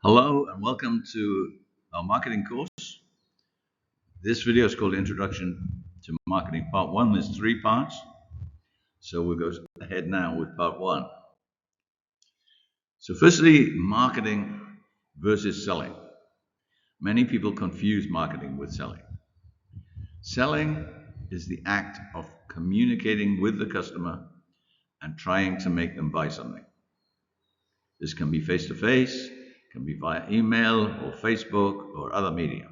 Hello and welcome to our marketing course. This video is called Introduction to Marketing Part 1. There's 3 parts. So we'll go ahead now with Part 1. So firstly, marketing versus selling. Many people confuse marketing with selling. Selling is the act of communicating with the customer and trying to make them buy something. This can be face-to-face, can be via email or Facebook or other media.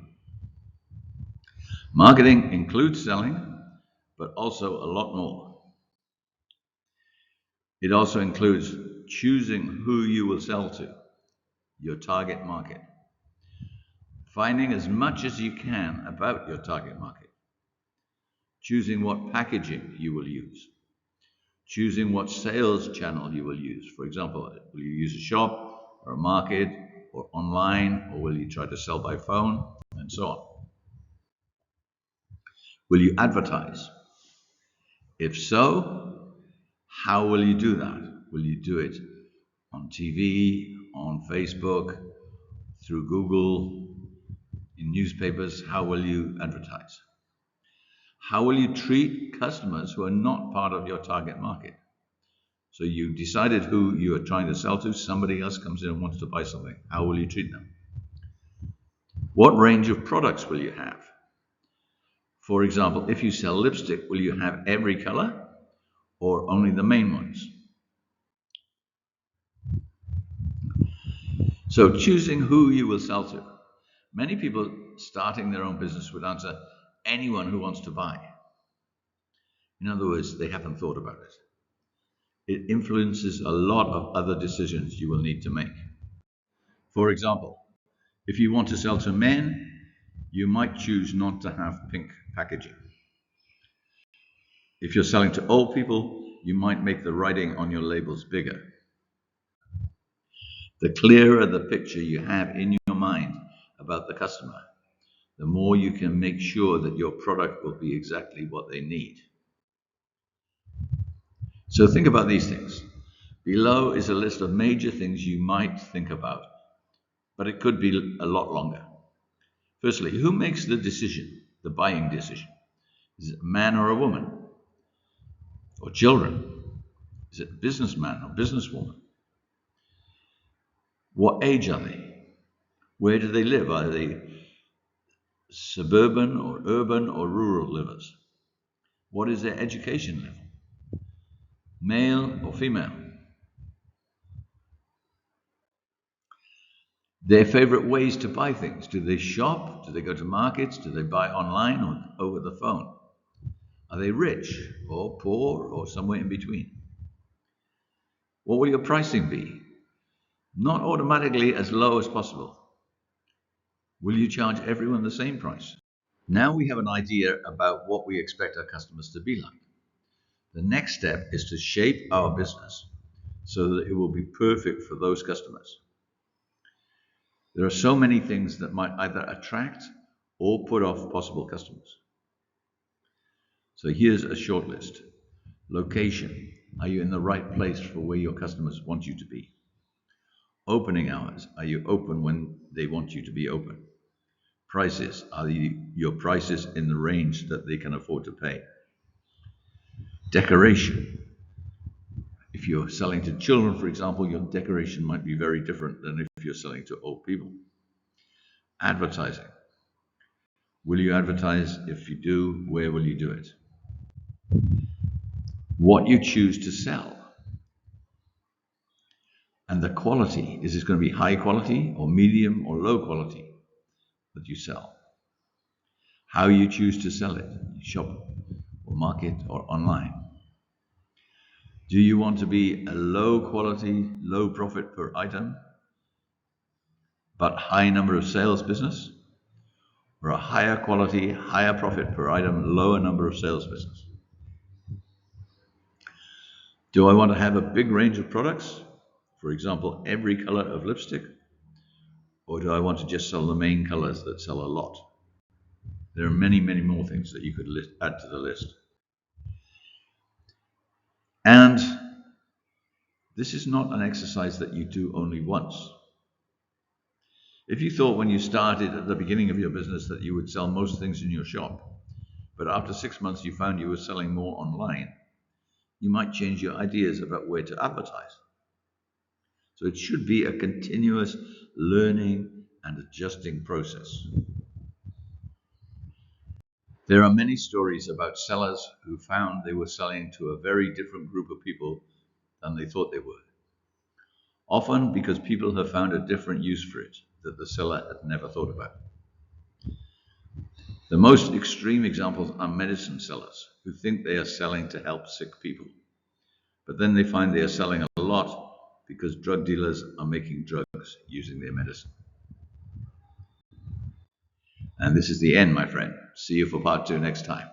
Marketing includes selling, but also a lot more. It also includes choosing who you will sell to, your target market, finding as much as you can about your target market, choosing what packaging you will use, choosing what sales channel you will use. For example, will you use a shop or a market or online, or will you try to sell by phone, and so on. Will you advertise? If so, how will you do that? Will you do it on TV, on Facebook, through Google, in newspapers? How will you advertise? How will you treat customers who are not part of your target market? So you decided who you are trying to sell to, somebody else comes in and wants to buy something. How will you treat them? What range of products will you have? For example, if you sell lipstick, will you have every color or only the main ones? So choosing who you will sell to. Many people starting their own business would answer anyone who wants to buy. In other words, they haven't thought about it. It influences a lot of other decisions you will need to make. For example, if you want to sell to men, you might choose not to have pink packaging. If you're selling to old people, you might make the writing on your labels bigger. The clearer the picture you have in your mind about the customer, the more you can make sure that your product will be exactly what they need. So think about these things. Below is a list of major things you might think about, but it could be a lot longer. Firstly, who makes the decision, the buying decision? Is it a man or a woman? Or children? Is it a businessman or businesswoman? What age are they? Where do they live? Are they suburban or urban or rural livers? What is their education level? Male or female? Their favorite ways to buy things. Do they shop? Do they go to markets? Do they buy online or over the phone? Are they rich or poor or somewhere in between? What will your pricing be? Not automatically as low as possible. Will you charge everyone the same price? Now we have an idea about what we expect our customers to be like. The next step is to shape our business so that it will be perfect for those customers. There are so many things that might either attract or put off possible customers. So here's a short list. Location. Are you in the right place for where your customers want you to be? Opening hours. Are you open when they want you to be open? Prices. Are your prices in the range that they can afford to pay? Decoration. If you're selling to children, for example, your decoration might be very different than if you're selling to old people. Advertising. Will you advertise? If you do, where will you do it? What you choose to sell. And the quality. Is this going to be high quality or medium or low quality that you sell? How you choose to sell it. Shop or market or online. Do you want to be a low quality, low profit per item, but high number of sales business? Or a higher quality, higher profit per item, lower number of sales business? Do I want to have a big range of products? For example, every color of lipstick? Or do I want to just sell the main colors that sell a lot? There are many, many more things that you could add to the list. And this is not an exercise that you do only once. If you thought when you started at the beginning of your business that you would sell most things in your shop, but after 6 months you found you were selling more online, you might change your ideas about where to advertise. So it should be a continuous learning and adjusting process. There are many stories about sellers who found they were selling to a very different group of people than they thought they were. Often because people have found a different use for it that the seller had never thought about. The most extreme examples are medicine sellers who think they are selling to help sick people, but then they find they are selling a lot because drug dealers are making drugs using their medicine. And this is the end, my friend. See you for part 2 next time.